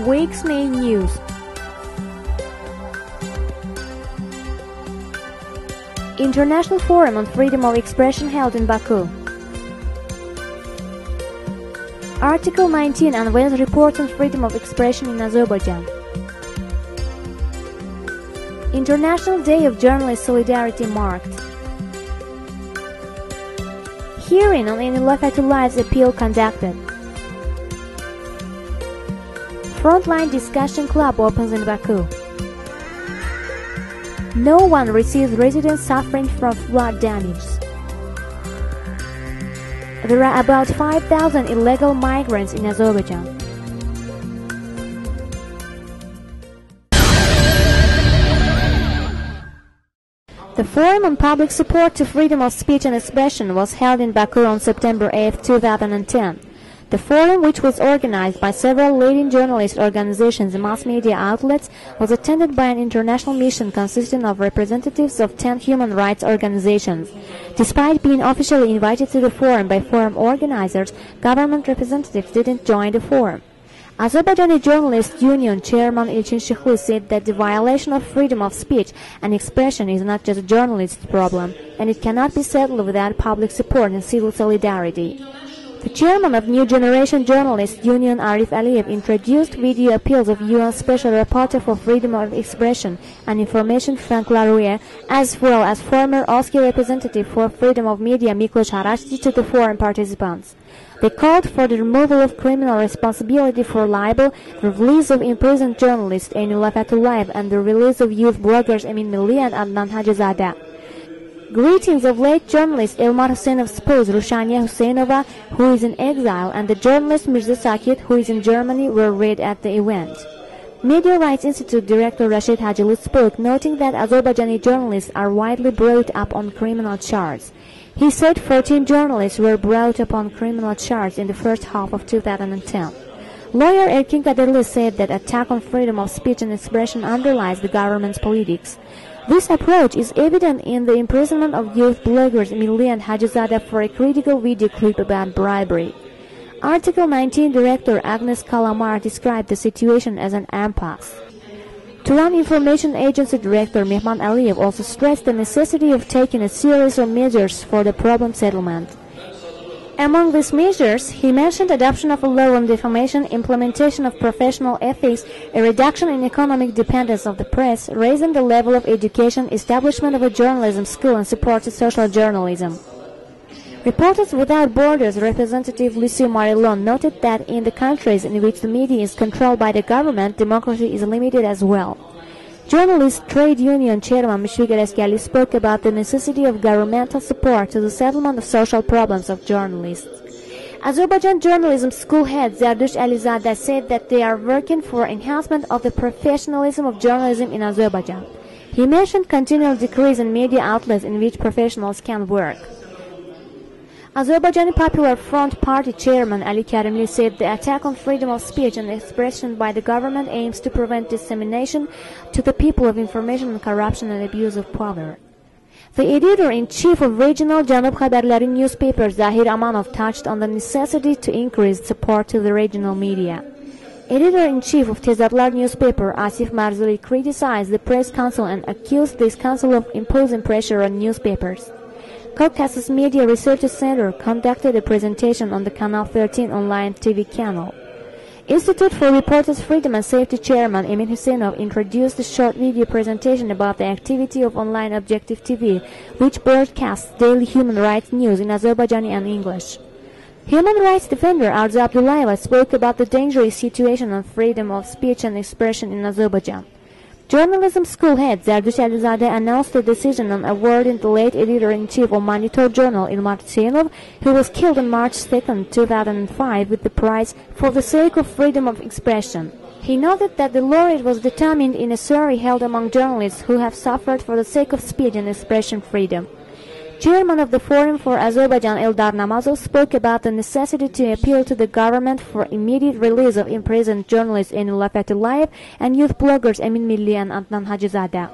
week's main news. International Forum on Freedom of Expression held in Baku. Article 19 unveils reports on freedom of expression in Azerbaijan. International Day of Journalist Solidarity marked. Hearing on Enilullah Fethullah's appeal conducted. Frontline Discussion Club opens in Baku. No one receives residents suffering from flood damage. There are about 5,000 illegal migrants in Azerbaijan. The Forum on Public Support to Freedom of Speech and Expression was held in Baku on September 8, 2010. The forum, which was organized by several leading journalist organizations and mass media outlets, was attended by an international mission consisting of representatives of 10 human rights organizations. Despite being officially invited to the forum by forum organizers, government representatives didn't join the forum. Azerbaijani Journalists Union Chairman Ilchin Shiklu said that the violation of freedom of speech and expression is not just a journalist's problem, and it cannot be settled without public support and civil solidarity. The chairman of New Generation Journalists Union, Arif Aliyev, introduced video appeals of UN Special Rapporteur for Freedom of Expression and Information Frank Larouet, as well as former OSCE representative for freedom of media Miklos Harashti to the forum participants. They called for the removal of criminal responsibility for libel, the release of imprisoned journalist Enilullah Fethullayev, and the release of youth bloggers Emin Milli and Adnan Hajizadeh. Greetings of late journalist Elmar Huseynov's spouse Rushania Huseynova, who is in exile, and the journalist Mirza Sakit, who is in Germany, were read at the event. Media Rights Institute Director Rashid Hajilu spoke, noting that Azerbaijani journalists are widely brought up on criminal charges. He said 14 journalists were brought up on criminal charges in the first half of 2010. Lawyer Erkin Kaderli said that attack on freedom of speech and expression underlies the government's politics. This approach is evident in the imprisonment of youth bloggers Milli and Hajizadeh for a critical video clip about bribery. Article 19 Director Agnes Kalamar described the situation as an impasse. Turan Information Agency Director Mehman Aliyev also stressed the necessity of taking a series of measures for the problem settlement. Among these measures, he mentioned adoption of a law on defamation, implementation of professional ethics, a reduction in economic dependence of the press, raising the level of education, establishment of a journalism school, and support to social journalism. Reporters Without Borders representative Lucie Marilon noted that in the countries in which the media is controlled by the government, democracy is limited as well. Journalist Trade Union Chairman Mishvik Ereskali spoke about the necessity of governmental support to the settlement of social problems of journalists. Azerbaijan Journalism School head Zardush Alizadeh said that they are working for enhancement of the professionalism of journalism in Azerbaijan. He mentioned continual decrease in media outlets in which professionals can work. Azerbaijani Popular Front Party Chairman Ali Karimli said the attack on freedom of speech and expression by the government aims to prevent dissemination to the people of information on corruption and abuse of power. The editor-in-chief of regional Janub Haberleri newspaper Zahir Amanov touched on the necessity to increase support to the regional media. Editor-in-chief of Tezatlar newspaper Asif Marzuli criticized the press council and accused this council of imposing pressure on newspapers. Caucasus Media Research Center conducted a presentation on the Canal 13 online TV channel. Institute for Reporters' Freedom and Safety Chairman Emin Huseynov introduced a short video presentation about the activity of online Objective TV, which broadcasts daily human rights news in Azerbaijani and English. Human rights defender Arzu Abdullayeva spoke about the dangerous situation on freedom of speech and expression in Azerbaijan. Journalism school head Zardush Alizadeh announced the decision on awarding the late editor-in-chief of Monitor Journal Ilmar Huseynov, who was killed on March 2, 2005, with the prize for the sake of freedom of expression. He noted that the laureate was determined in a survey held among journalists who have suffered for the sake of speech and expression freedom. Chairman of the Forum for Azerbaijan Eldar Namazov spoke about the necessity to appeal to the government for immediate release of imprisoned journalist Enilullah Fethullayev and youth bloggers Emin Milli and Adnan Hajizadeh.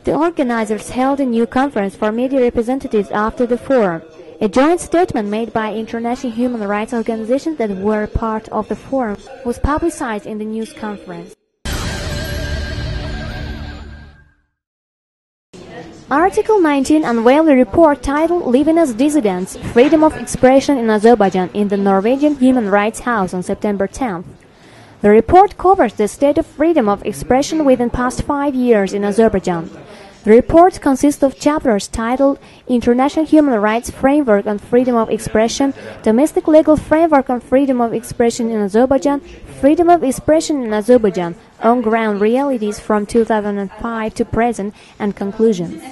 The organizers held a new conference for media representatives after the forum. A joint statement made by international human rights organizations that were part of the forum was publicized in the news conference. Article 19 unveiled a report titled Living as Dissidents, Freedom of Expression in Azerbaijan in the Norwegian Human Rights House on September 10th. The report covers the state of freedom of expression within past 5 years in Azerbaijan. The report consists of chapters titled International Human Rights Framework on Freedom of Expression, Domestic Legal Framework on Freedom of Expression in Azerbaijan, Freedom of Expression in Azerbaijan, On-Ground Realities from 2005 to Present, and Conclusions.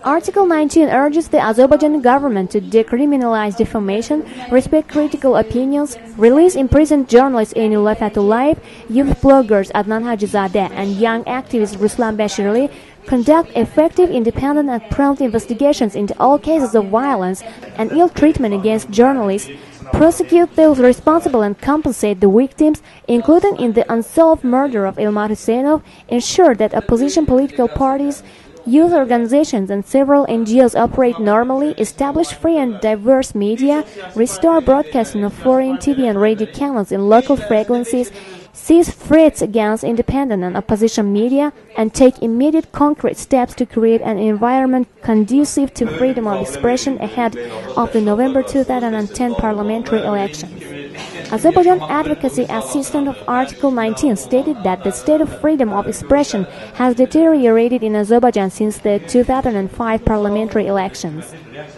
Article 19 urges the Azerbaijani government to decriminalize defamation, respect critical opinions, release imprisoned journalists Eynullah Fatullayev, youth bloggers Adnan Hajizadeh, and young activist Ruslan Bashirli, conduct effective, independent, and prompt investigations into all cases of violence and ill treatment against journalists, prosecute those responsible and compensate the victims, including in the unsolved murder of Ilmar Huseynov, ensure that opposition political parties, youth organizations and several NGOs operate normally, establish free and diverse media, restore broadcasting of foreign TV and radio channels in local frequencies, cease threats against independent and opposition media, and take immediate concrete steps to create an environment conducive to freedom of expression ahead of the November 2010 parliamentary elections. Azerbaijan Advocacy Assistant of Article 19 stated that the state of freedom of expression has deteriorated in Azerbaijan since the 2005 parliamentary elections.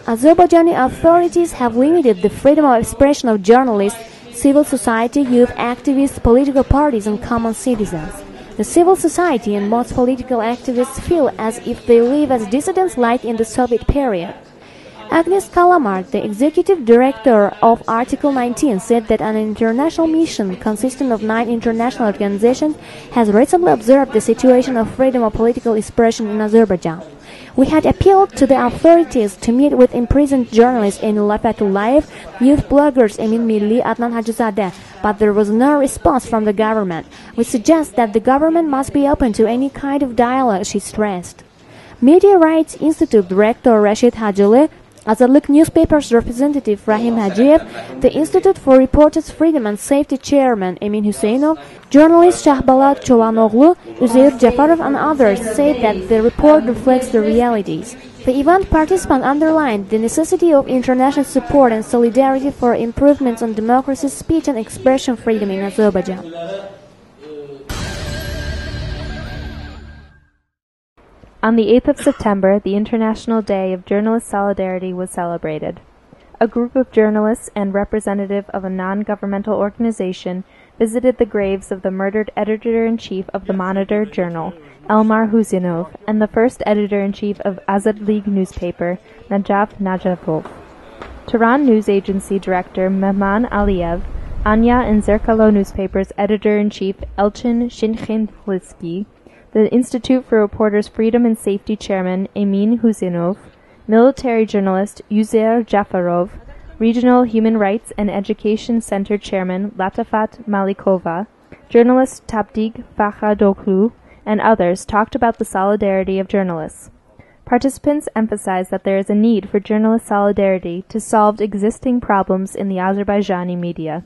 Azerbaijani authorities have limited the freedom of expression of journalists, civil society, youth activists, political parties, and common citizens. The civil society and most political activists feel as if they live as dissidents like in the Soviet period. Agnes Kalamark, the executive director of Article 19, said that an international mission consisting of 9 international organizations has recently observed the situation of freedom of political expression in Azerbaijan. We had appealed to the authorities to meet with imprisoned journalists Eynullah Fatullayev, youth bloggers Emin Milli, Adnan Hajizadeh, but there was no response from the government. We suggest that the government must be open to any kind of dialogue, she stressed. Media Rights Institute Director Rashid Hajili, Azadlık newspaper's representative Rahim Hajiev, the Institute for Reporters' Freedom and Safety chairman Emin Huseynov, journalist Shahbalat Chovanoglu, Uzeyir Jafarov and others said that the report reflects the realities. The event participants underlined the necessity of international support and solidarity for improvements on democracy, speech and expression freedom in Azerbaijan. On the 8th of September, the International Day of Journalist Solidarity was celebrated. A group of journalists and representative of a non-governmental organization visited the graves of the murdered editor-in-chief of the Monitor Journal, Elmar Huseynov, and the first editor-in-chief of Azadlık newspaper, Najaf Najafov. Tehran News Agency Director Mehman Aliyev, Anya and Zerkalo newspaper's editor-in-chief Elchin Shinkhinlitsky, the Institute for Reporters' Freedom and Safety chairman Emin Huseynov, military journalist Uzeyir Jafarov, Regional Human Rights and Education Center chairman Latafat Malikova, journalist Tabdig Fakhradoglu, and others talked about the solidarity of journalists. Participants emphasized that there is a need for journalist solidarity to solve existing problems in the Azerbaijani media.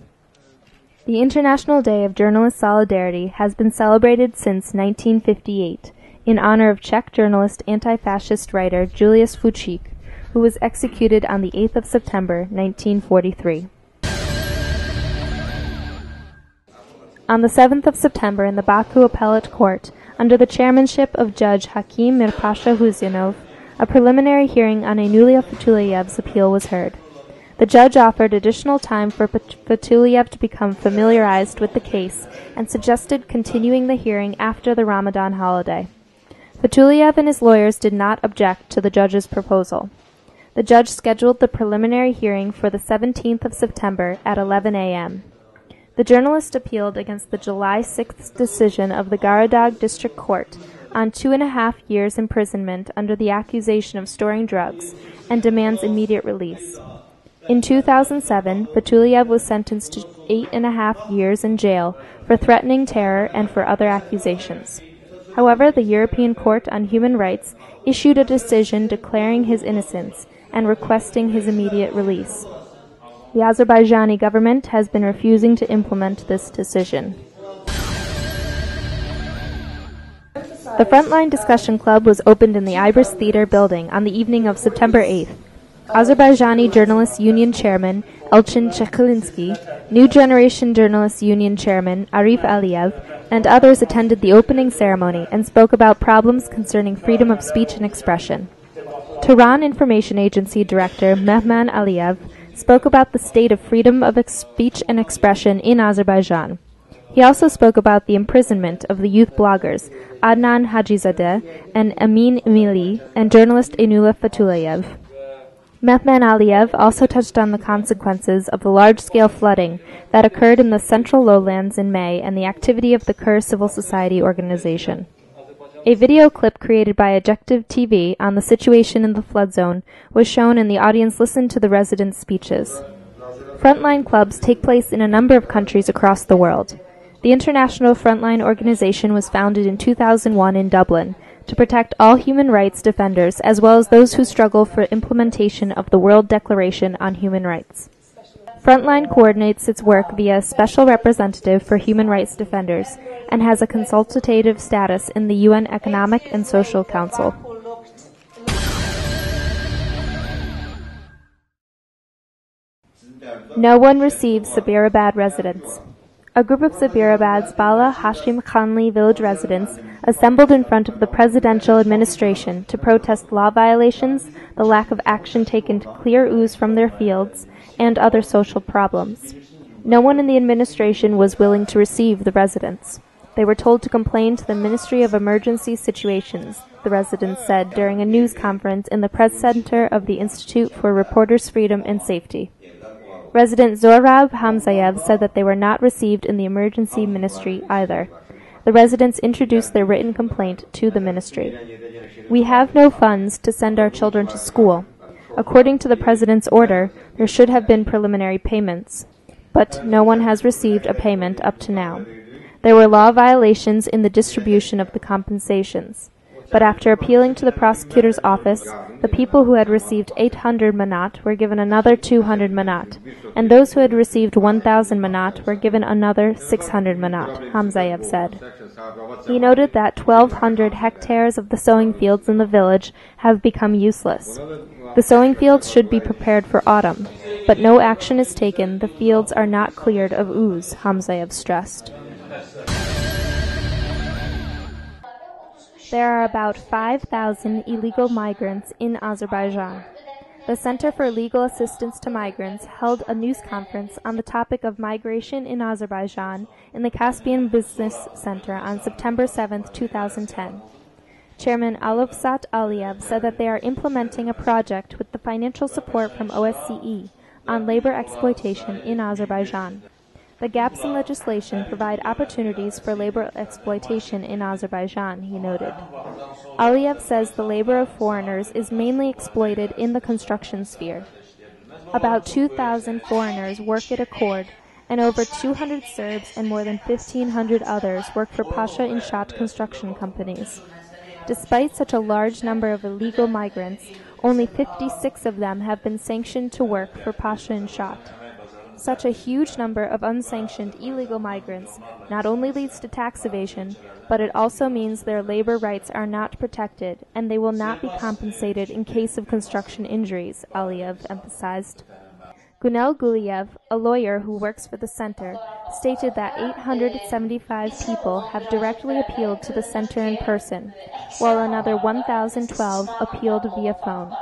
The International Day of Journalist Solidarity has been celebrated since 1958 in honor of Czech journalist anti-fascist writer Julius Fučík, who was executed on the 8th of September 1943. On the 7th of September in the Baku Appellate Court, under the chairmanship of Judge Hakim Mirpasha Huseynov, a preliminary hearing on Eynullah Fatullayev's appeal was heard. The judge offered additional time for Fatullayev to become familiarized with the case and suggested continuing the hearing after the Ramadan holiday. Fatullayev and his lawyers did not object to the judge's proposal. The judge scheduled the preliminary hearing for the 17th of September at 11 a.m. The journalist appealed against the July 6th decision of the Garadag District Court on 2.5 years imprisonment under the accusation of storing drugs and demands immediate release. In 2007, Fatullayev was sentenced to 8.5 years in jail for threatening terror and for other accusations. However, the European Court on Human Rights issued a decision declaring his innocence and requesting his immediate release. The Azerbaijani government has been refusing to implement this decision. The Frontline Discussion Club was opened in the Ibis Theatre building on the evening of September 8th. Azerbaijani Journalists Union Chairman Elchin Chekalinsky, New Generation Journalists Union Chairman Arif Aliyev, and others attended the opening ceremony and spoke about problems concerning freedom of speech and expression. Tehran Information Agency Director Mehman Aliyev spoke about the state of freedom of speech and expression in Azerbaijan. He also spoke about the imprisonment of the youth bloggers Adnan Hajizadeh and Amin Emili and journalist Enula Fatulayev. Mehman Aliyev also touched on the consequences of the large-scale flooding that occurred in the central lowlands in May and the activity of the Kur civil society organization. A video clip created by Objective TV on the situation in the flood zone was shown and the audience listened to the residents' speeches. Frontline clubs take place in a number of countries across the world. The International Frontline Organization was founded in 2001 in Dublin to protect all human rights defenders as well as those who struggle for implementation of the World Declaration on Human Rights. Frontline coordinates its work via a special representative for human rights defenders and has a consultative status in the UN Economic and Social Council. No one receives Sabirabad residents. A group of Sabirabad's Bala Hashim Khanli village residents assembled in front of the presidential administration to protest law violations, the lack of action taken to clear ooze from their fields, and other social problems. No one in the administration was willing to receive the residents. They were told to complain to the Ministry of Emergency Situations, the residents said during a news conference in the press center of the Institute for Reporters' Freedom and Safety. Resident Zohrab Hamzayev said that they were not received in the emergency ministry either. The residents introduced their written complaint to the ministry. We have no funds to send our children to school. According to the president's order, there should have been preliminary payments, but no one has received a payment up to now. There were law violations in the distribution of the compensations. But after appealing to the prosecutor's office, the people who had received 800 manat were given another 200 manat, and those who had received 1,000 manat were given another 600 manat, Hamzayev said. He noted that 1,200 hectares of the sowing fields in the village have become useless. The sowing fields should be prepared for autumn, but no action is taken. The fields are not cleared of ooze, Hamzayev stressed. There are about 5,000 illegal migrants in Azerbaijan. The Center for Legal Assistance to Migrants held a news conference on the topic of migration in Azerbaijan in the Caspian Business Center on September 7, 2010. Chairman Alofsat Aliyev said that they are implementing a project with the financial support from OSCE on labor exploitation in Azerbaijan. The gaps in legislation provide opportunities for labor exploitation in Azerbaijan, he noted. Aliyev says the labor of foreigners is mainly exploited in the construction sphere. About 2,000 foreigners work at Accord, and over 200 Serbs and more than 1,500 others work for Pasha Inshat construction companies. Despite such a large number of illegal migrants, only 56 of them have been sanctioned to work for Pasha Inshat. Such a huge number of unsanctioned illegal migrants not only leads to tax evasion, but it also means their labor rights are not protected and they will not be compensated in case of construction injuries, Aliyev emphasized. Gunel Guliev, a lawyer who works for the center, stated that 875 people have directly appealed to the center in person, while another 1,012 appealed via phone.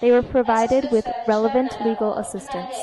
They were provided with relevant legal assistance.